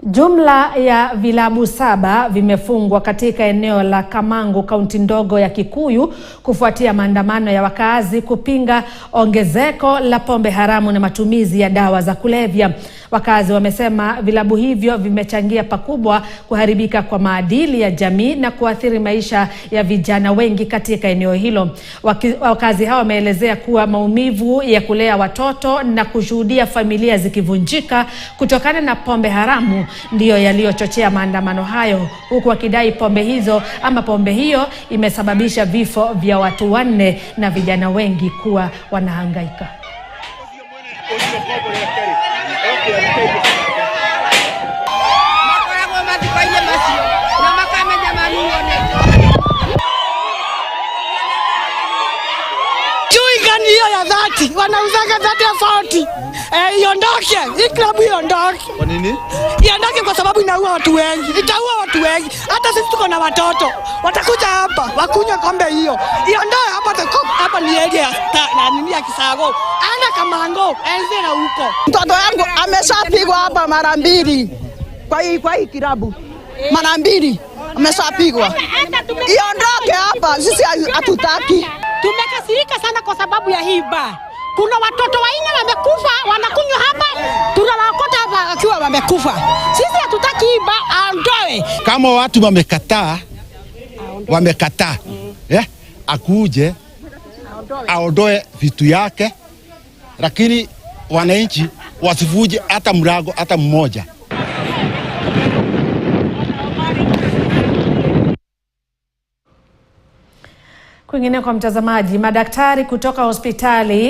Jumla ya vilabu 7 vimefungwa katika eneo la Kamango, kaunti ndogo ya Kikuyu, kufuatia maandamano ya wakazi kupinga ongezeko la pombe haramu na matumizi ya dawa za kulevya. Wakazi wamesema vilabu hivyo vimechangia pakubwa kuharibika kwa maadili ya jamii na kuathiri maisha ya vijana wengi katika eneo hilo. Wakazi hao wameelezea kuwa maumivu ya kulea watoto na kushuhudia familia zikivunjika kutokana na pombe haramu ndiyo yaliyochochea maandamano hayo, huku wakidai pombe hiyo imesababisha vifo vya watu 4 na vijana wengi kuwa wanahangaika. Hiyo ya 30 wanauzanga 30 iondoke, hii klabu iondoke. Kwa nini? Iondoke kwa sababu inaua watu wengi, itaua watu wengi. Hata sisi tuko na watoto watakuja hapa wakunywa kombe hiyo. Iondoe hapa ni area na nini ya Kisago. Ana Kamango, enzi na huko. Mtoto yangu ameshapigwa hapa mara 2. Kwa hii klabu. Mara 2 ameshapigwa. Iondoke hapa, sisi hatutaki. Tumekasirika sana kwa sababu ya hii bar. Kuna watoto 4 wamekufa, wanakunywa hapa, tunawakota hapa akiwa wamekufa. Sisi hatutaki hii bar, aondoe. Kama watu wamekataa, akuje aondoe vitu yake, lakini wananchi wasivuje hata mlango hata mmoja. Kwingine kwa mtazamaji, madaktari kutoka hospitali